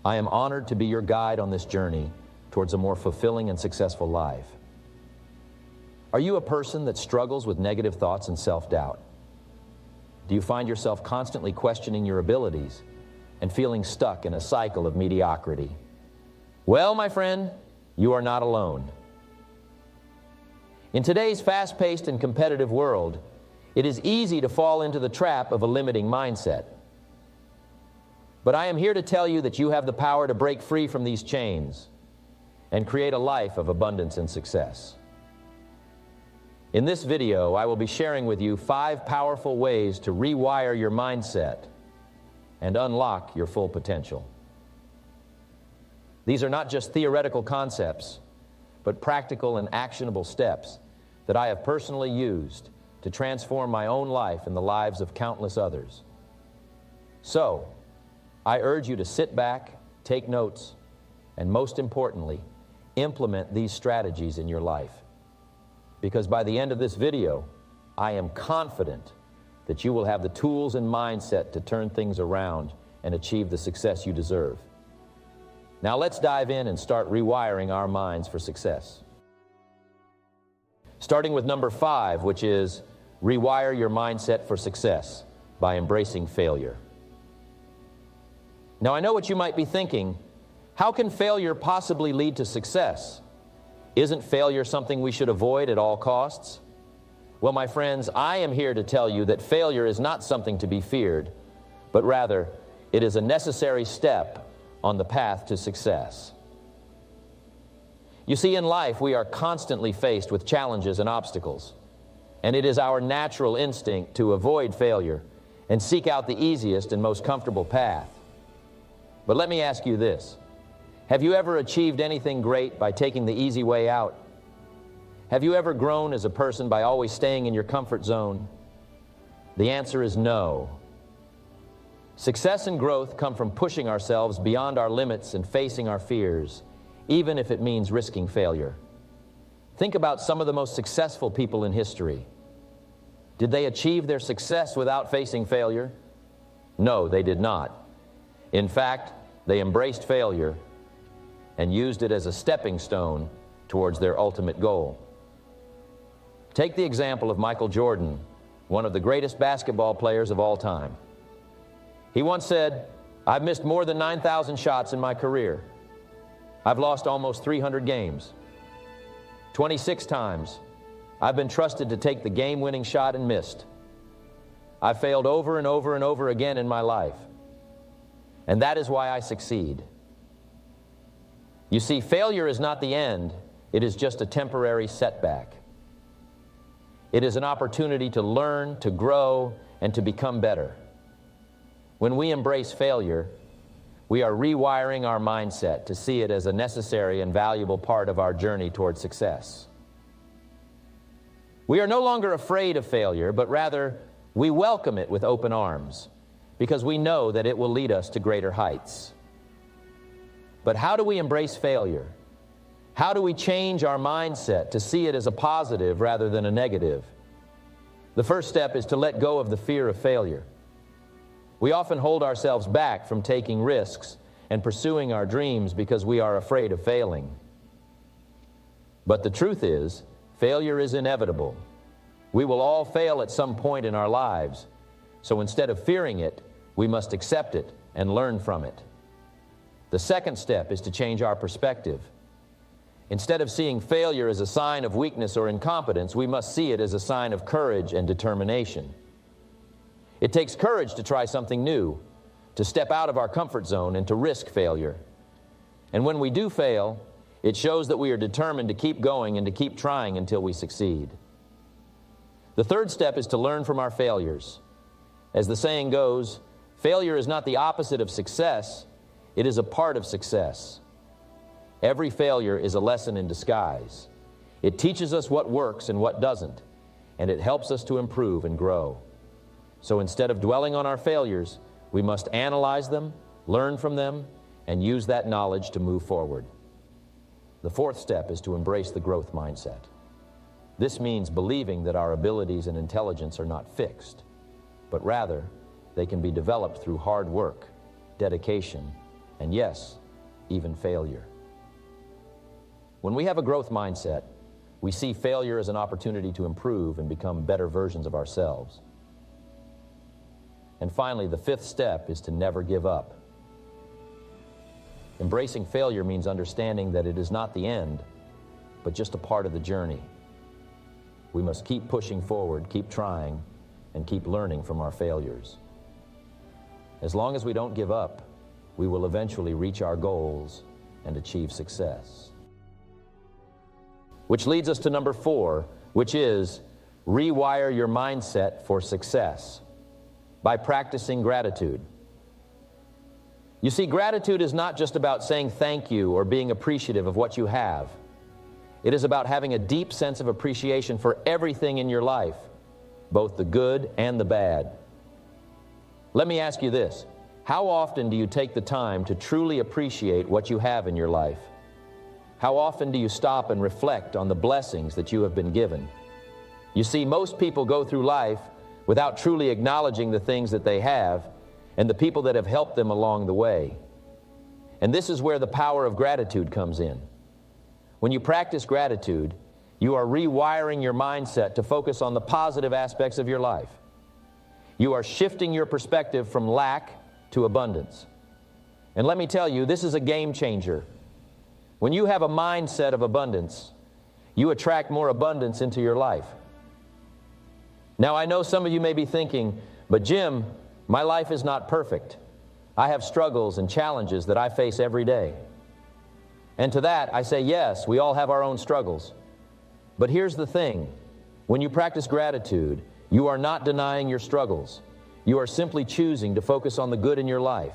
I am honored to be your guide on this journey towards a more fulfilling and successful life. Are you a person that struggles with negative thoughts and self-doubt? Do you find yourself constantly questioning your abilities and feeling stuck in a cycle of mediocrity? Well, my friend, you are not alone. In today's fast-paced and competitive world, it is easy to fall into the trap of a limiting mindset. But I am here to tell you that you have the power to break free from these chains and create a life of abundance and success. In this video, I will be sharing with you 5 powerful ways to rewire your mindset and unlock your full potential. These are not just theoretical concepts, but practical and actionable steps that I have personally used to transform my own life and the lives of countless others. So, I urge you to sit back, take notes, and most importantly, implement these strategies in your life. Because by the end of this video, I am confident that you will have the tools and mindset to turn things around and achieve the success you deserve. Now let's dive in and start rewiring our minds for success. Starting with number 5, which is rewire your mindset for success by embracing failure. Now I know what you might be thinking. How can failure possibly lead to success? Isn't failure something we should avoid at all costs? Well, my friends, I am here to tell you that failure is not something to be feared, but rather it is a necessary step on the path to success. You see, in life, we are constantly faced with challenges and obstacles, and it is our natural instinct to avoid failure and seek out the easiest and most comfortable path. But let me ask you this. Have you ever achieved anything great by taking the easy way out? Have you ever grown as a person by always staying in your comfort zone? The answer is no. Success and growth come from pushing ourselves beyond our limits and facing our fears, even if it means risking failure. Think about some of the most successful people in history. Did they achieve their success without facing failure? No, they did not. In fact, they embraced failure and used it as a stepping stone towards their ultimate goal. Take the example of Michael Jordan, one of the greatest basketball players of all time. He once said, "I've missed more than 9,000 shots in my career. I've lost almost 300 games. 26 times, I've been trusted to take the game-winning shot and missed. I've failed over and over and over again in my life. And that is why I succeed." You see, failure is not the end. It is just a temporary setback. It is an opportunity to learn, to grow, and to become better. When we embrace failure, we are rewiring our mindset to see it as a necessary and valuable part of our journey toward success. We are no longer afraid of failure, but rather we welcome it with open arms because we know that it will lead us to greater heights. But how do we embrace failure? How do we change our mindset to see it as a positive rather than a negative? The first step is to let go of the fear of failure. We often hold ourselves back from taking risks and pursuing our dreams because we are afraid of failing. But the truth is, failure is inevitable. We will all fail at some point in our lives. So instead of fearing it, we must accept it and learn from it. The second step is to change our perspective. Instead of seeing failure as a sign of weakness or incompetence, we must see it as a sign of courage and determination. It takes courage to try something new, to step out of our comfort zone and to risk failure. And when we do fail, it shows that we are determined to keep going and to keep trying until we succeed. The third step is to learn from our failures. As the saying goes, failure is not the opposite of success, it is a part of success. Every failure is a lesson in disguise. It teaches us what works and what doesn't, and it helps us to improve and grow. So instead of dwelling on our failures, we must analyze them, learn from them, and use that knowledge to move forward. The fourth step is to embrace the growth mindset. This means believing that our abilities and intelligence are not fixed, but rather they can be developed through hard work, dedication, and yes, even failure. When we have a growth mindset, we see failure as an opportunity to improve and become better versions of ourselves. And finally, the fifth step is to never give up. Embracing failure means understanding that it is not the end, but just a part of the journey. We must keep pushing forward, keep trying, and keep learning from our failures. As long as we don't give up, we will eventually reach our goals and achieve success. Which leads us to number 4, which is rewire your mindset for success by practicing gratitude. You see, gratitude is not just about saying thank you or being appreciative of what you have. It is about having a deep sense of appreciation for everything in your life, both the good and the bad. Let me ask you this. How often do you take the time to truly appreciate what you have in your life? How often do you stop and reflect on the blessings that you have been given? You see, most people go through life without truly acknowledging the things that they have and the people that have helped them along the way. And this is where the power of gratitude comes in. When you practice gratitude, you are rewiring your mindset to focus on the positive aspects of your life. You are shifting your perspective from lack to abundance. And let me tell you, this is a game changer. When you have a mindset of abundance, you attract more abundance into your life. Now, I know some of you may be thinking, but Jim, my life is not perfect. I have struggles and challenges that I face every day. And to that, I say, yes, we all have our own struggles. But here's the thing. When you practice gratitude, you are not denying your struggles. You are simply choosing to focus on the good in your life.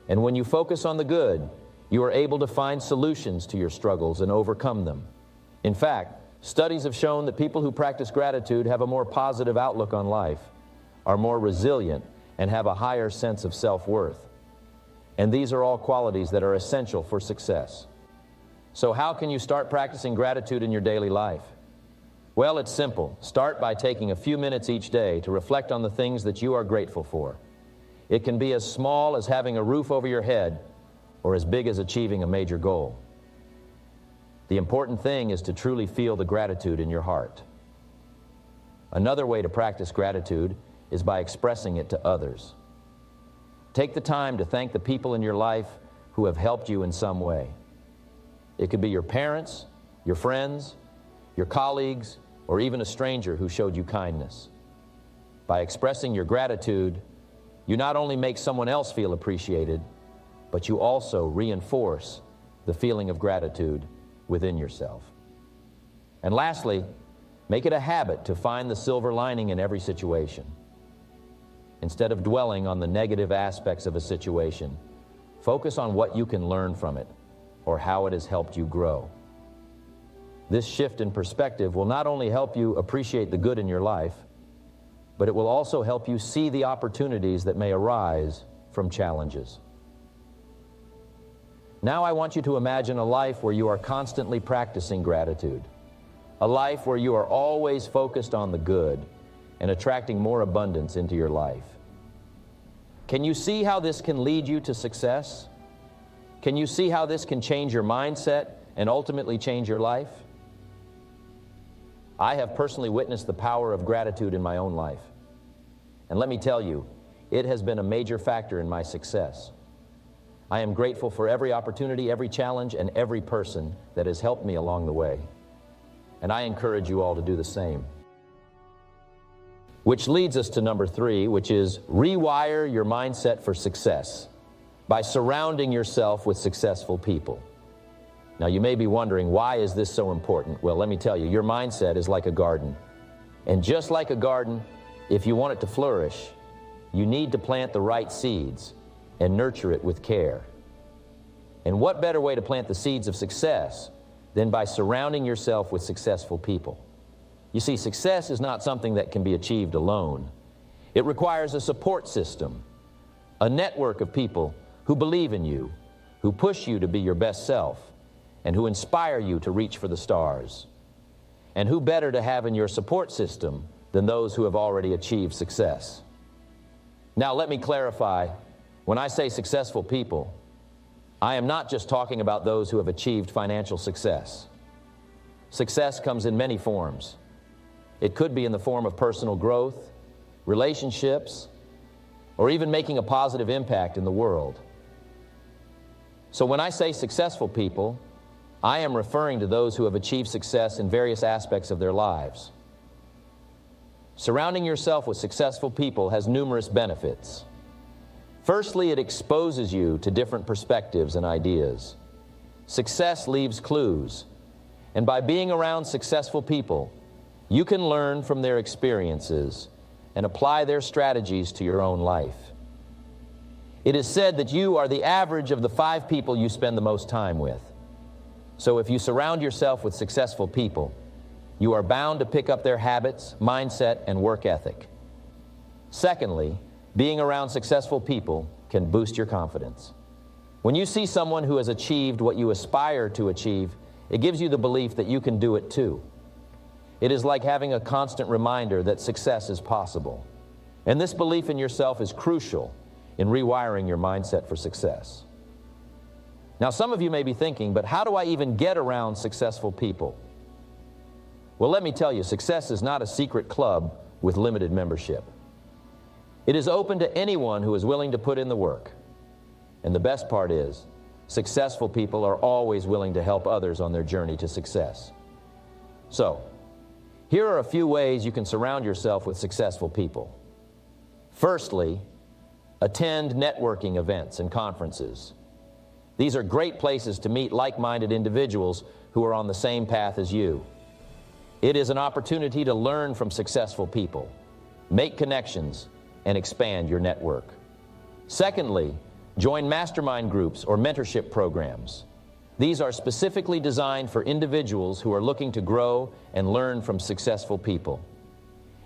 And when you focus on the good, you are able to find solutions to your struggles and overcome them. In fact, studies have shown that people who practice gratitude have a more positive outlook on life, are more resilient, and have a higher sense of self-worth. And these are all qualities that are essential for success. So how can you start practicing gratitude in your daily life? Well, it's simple. Start by taking a few minutes each day to reflect on the things that you are grateful for. It can be as small as having a roof over your head or as big as achieving a major goal. The important thing is to truly feel the gratitude in your heart. Another way to practice gratitude is by expressing it to others. Take the time to thank the people in your life who have helped you in some way. It could be your parents, your friends, your colleagues, or even a stranger who showed you kindness. By expressing your gratitude, you not only make someone else feel appreciated, but you also reinforce the feeling of gratitude within yourself. And lastly, make it a habit to find the silver lining in every situation. Instead of dwelling on the negative aspects of a situation, focus on what you can learn from it or how it has helped you grow. This shift in perspective will not only help you appreciate the good in your life, but it will also help you see the opportunities that may arise from challenges. Now I want you to imagine a life where you are constantly practicing gratitude, a life where you are always focused on the good and attracting more abundance into your life. Can you see how this can lead you to success? Can you see how this can change your mindset and ultimately change your life? I have personally witnessed the power of gratitude in my own life. And let me tell you, it has been a major factor in my success. I am grateful for every opportunity, every challenge, and every person that has helped me along the way. And I encourage you all to do the same. Which leads us to number 3, which is rewire your mindset for success by surrounding yourself with successful people. Now, you may be wondering, why is this so important? Well, let me tell you, your mindset is like a garden. And just like a garden, if you want it to flourish, you need to plant the right seeds and nurture it with care. And what better way to plant the seeds of success than by surrounding yourself with successful people? You see, success is not something that can be achieved alone. It requires a support system, a network of people who believe in you, who push you to be your best self, and who inspire you to reach for the stars. And who better to have in your support system than those who have already achieved success? Now, let me clarify. When I say successful people, I am not just talking about those who have achieved financial success. Success comes in many forms. It could be in the form of personal growth, relationships, or even making a positive impact in the world. So when I say successful people, I am referring to those who have achieved success in various aspects of their lives. Surrounding yourself with successful people has numerous benefits. Firstly, it exposes you to different perspectives and ideas. Success leaves clues, and by being around successful people, you can learn from their experiences and apply their strategies to your own life. It is said that you are the average of the 5 people you spend the most time with. So if you surround yourself with successful people, you are bound to pick up their habits, mindset, and work ethic. Secondly, being around successful people can boost your confidence. When you see someone who has achieved what you aspire to achieve, it gives you the belief that you can do it too. It is like having a constant reminder that success is possible. And this belief in yourself is crucial in rewiring your mindset for success. Now, some of you may be thinking, but how do I even get around successful people? Well, let me tell you, success is not a secret club with limited membership. It is open to anyone who is willing to put in the work. And the best part is, successful people are always willing to help others on their journey to success. So, here are a few ways you can surround yourself with successful people. Firstly, attend networking events and conferences. These are great places to meet like-minded individuals who are on the same path as you. It is an opportunity to learn from successful people, make connections, and expand your network. Secondly, join mastermind groups or mentorship programs. These are specifically designed for individuals who are looking to grow and learn from successful people.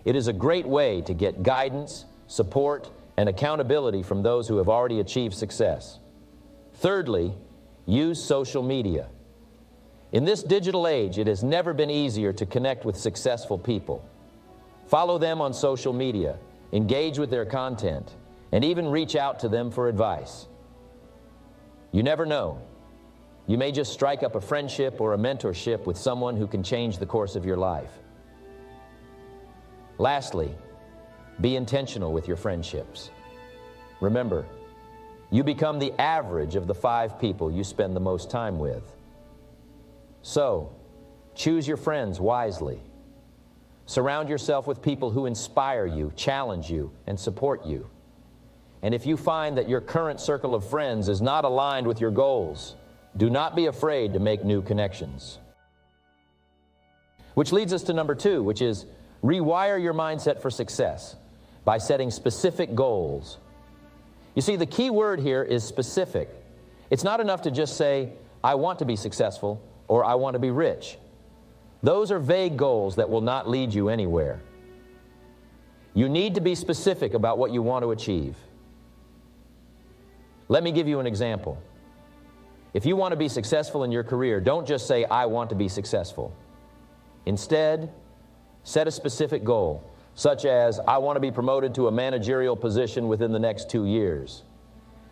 It is a great way to get guidance, support, and accountability from those who have already achieved success. Thirdly, use social media. In this digital age, it has never been easier to connect with successful people. Follow them on social media, engage with their content, and even reach out to them for advice. You never know. You may just strike up a friendship or a mentorship with someone who can change the course of your life. Lastly, be intentional with your friendships. Remember, you become the average of the 5 people you spend the most time with. So, choose your friends wisely. Surround yourself with people who inspire you, challenge you, and support you. And if you find that your current circle of friends is not aligned with your goals, do not be afraid to make new connections. Which leads us to number 2, which is rewire your mindset for success by setting specific goals. You see, the key word here is specific. It's not enough to just say, I want to be successful or I want to be rich. Those are vague goals that will not lead you anywhere. You need to be specific about what you want to achieve. Let me give you an example. If you want to be successful in your career, don't just say, I want to be successful. Instead, set a specific goal, such as, I want to be promoted to a managerial position within the next 2 years.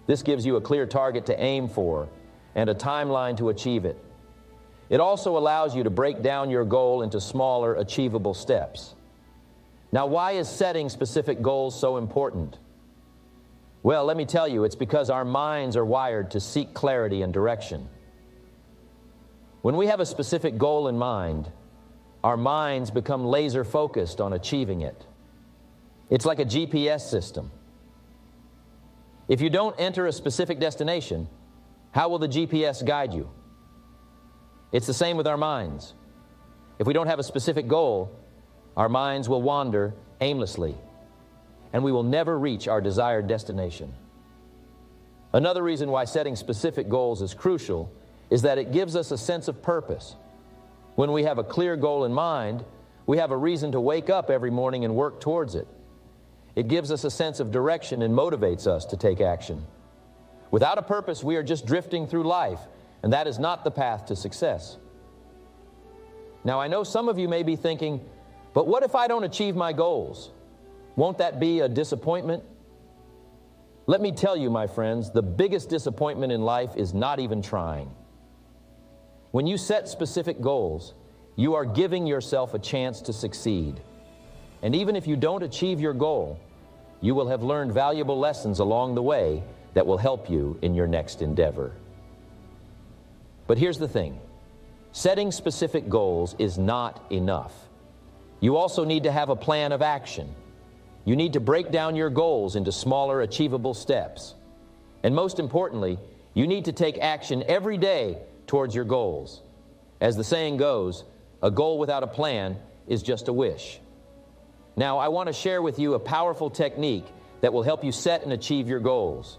This gives you a clear target to aim for and a timeline to achieve it. It also allows you to break down your goal into smaller, achievable steps. Now, why is setting specific goals so important? Well, let me tell you, it's because our minds are wired to seek clarity and direction. When we have a specific goal in mind, our minds become laser focused on achieving it. It's like a GPS system. If you don't enter a specific destination, how will the GPS guide you? It's the same with our minds. If we don't have a specific goal, our minds will wander aimlessly, and we will never reach our desired destination. Another reason why setting specific goals is crucial is that it gives us a sense of purpose. When we have a clear goal in mind, we have a reason to wake up every morning and work towards it. It gives us a sense of direction and motivates us to take action. Without a purpose, we are just drifting through life, and that is not the path to success. Now, I know some of you may be thinking, but what if I don't achieve my goals? Won't that be a disappointment? Let me tell you, my friends, the biggest disappointment in life is not even trying. When you set specific goals, you are giving yourself a chance to succeed. And even if you don't achieve your goal, you will have learned valuable lessons along the way that will help you in your next endeavor. But here's the thing. Setting specific goals is not enough. You also need to have a plan of action. You need to break down your goals into smaller, achievable steps. And most importantly, you need to take action every day towards your goals. As the saying goes, a goal without a plan is just a wish. Now, I want to share with you a powerful technique that will help you set and achieve your goals.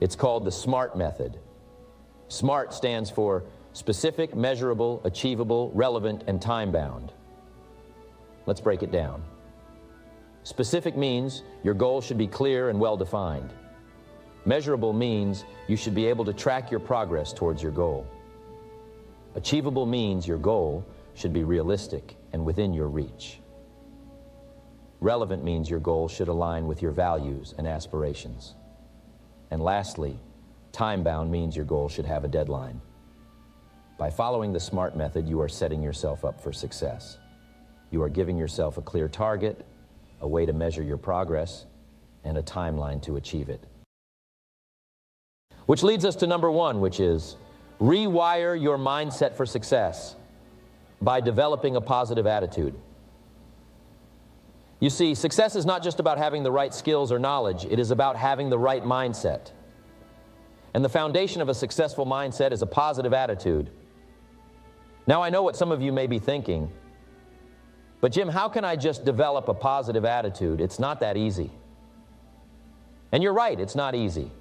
It's called the SMART method. SMART stands for specific, measurable, achievable, relevant, and time-bound. Let's break it down. Specific means your goal should be clear and well-defined. Measurable means you should be able to track your progress towards your goal. Achievable means your goal should be realistic and within your reach. Relevant means your goal should align with your values and aspirations. And lastly, time-bound means your goal should have a deadline. By following the SMART method, you are setting yourself up for success. You are giving yourself a clear target, a way to measure your progress, and a timeline to achieve it. Which leads us to number one, which is rewire your mindset for success by developing a positive attitude. You see, success is not just about having the right skills or knowledge, it is about having the right mindset. And the foundation of a successful mindset is a positive attitude. Now, I know what some of you may be thinking, but Jim, how can I just develop a positive attitude? It's not that easy. And you're right, it's not easy.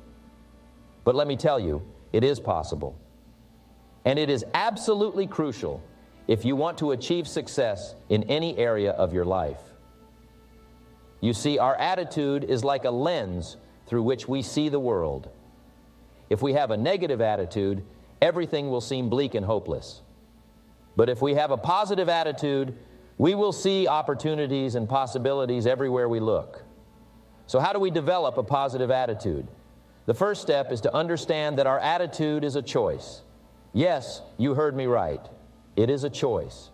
But let me tell you, it is possible. And it is absolutely crucial if you want to achieve success in any area of your life. You see, our attitude is like a lens through which we see the world. If we have a negative attitude, everything will seem bleak and hopeless. But if we have a positive attitude, we will see opportunities and possibilities everywhere we look. So how do we develop a positive attitude? The first step is to understand that our attitude is a choice. Yes, you heard me right. It is a choice.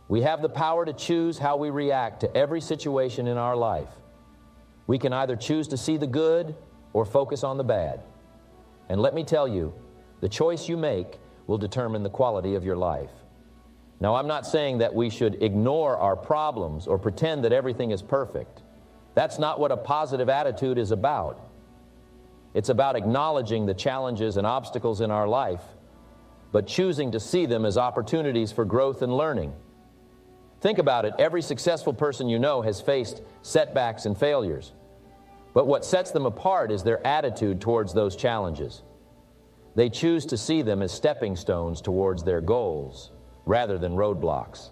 We have the power to choose how we react to every situation in our life. We can either choose to see the good or focus on the bad. And let me tell you, the choice you make will determine the quality of your life. Now, I'm not saying that we should ignore our problems or pretend that everything is perfect. That's not what a positive attitude is about. It's about acknowledging the challenges and obstacles in our life, but choosing to see them as opportunities for growth and learning. Think about it. Every successful person you know has faced setbacks and failures. But what sets them apart is their attitude towards those challenges. They choose to see them as stepping stones towards their goals rather than roadblocks.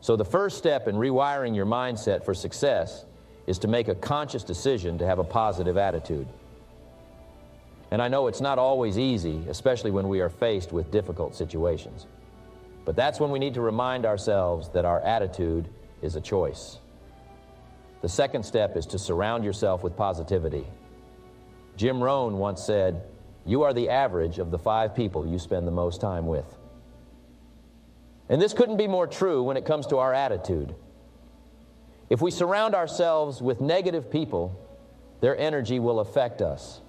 So the first step in rewiring your mindset for success is to make a conscious decision to have a positive attitude. And I know it's not always easy, especially when we are faced with difficult situations. But that's when we need to remind ourselves that our attitude is a choice. The second step is to surround yourself with positivity. Jim Rohn once said, "You are the average of the 5 people you spend the most time with." And this couldn't be more true when it comes to our attitude. If we surround ourselves with negative people, their energy will affect us.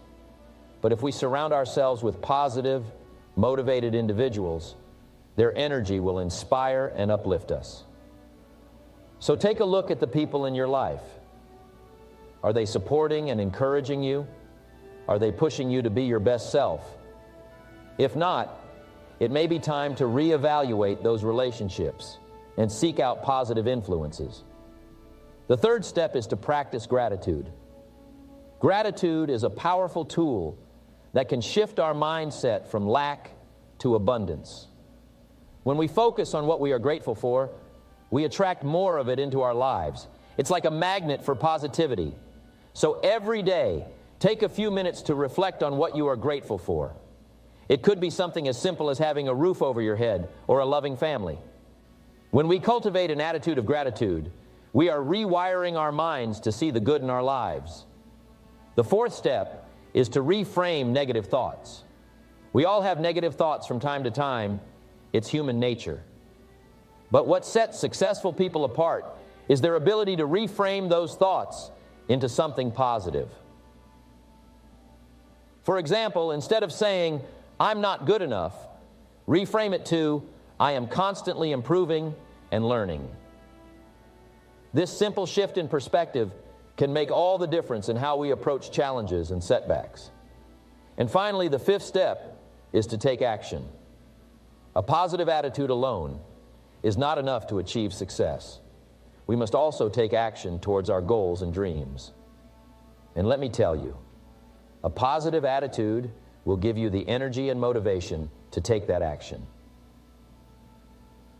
But if we surround ourselves with positive, motivated individuals, their energy will inspire and uplift us. So take a look at the people in your life. Are they supporting and encouraging you? Are they pushing you to be your best self? If not, it may be time to reevaluate those relationships and seek out positive influences. The third step is to practice gratitude. Gratitude is a powerful tool that can shift our mindset from lack to abundance. When we focus on what we are grateful for, we attract more of it into our lives. It's like a magnet for positivity. So every day, take a few minutes to reflect on what you are grateful for. It could be something as simple as having a roof over your head or a loving family. When we cultivate an attitude of gratitude, we are rewiring our minds to see the good in our lives. The fourth step is to reframe negative thoughts. We all have negative thoughts from time to time. It's human nature. But what sets successful people apart is their ability to reframe those thoughts into something positive. For example, instead of saying, "I'm not good enough," reframe it to, "I am constantly improving and learning." This simple shift in perspective can make all the difference in how we approach challenges and setbacks. And finally, the fifth step is to take action. A positive attitude alone is not enough to achieve success. We must also take action towards our goals and dreams. And let me tell you, a positive attitude will give you the energy and motivation to take that action.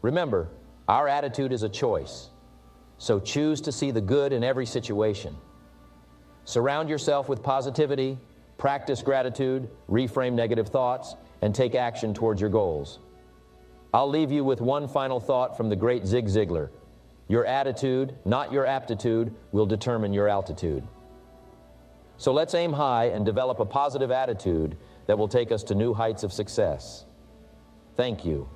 Remember, our attitude is a choice, so choose to see the good in every situation. Surround yourself with positivity, practice gratitude, reframe negative thoughts, and take action towards your goals. I'll leave you with one final thought from the great Zig Ziglar. Your attitude, not your aptitude, will determine your altitude. So let's aim high and develop a positive attitude that will take us to new heights of success. Thank you.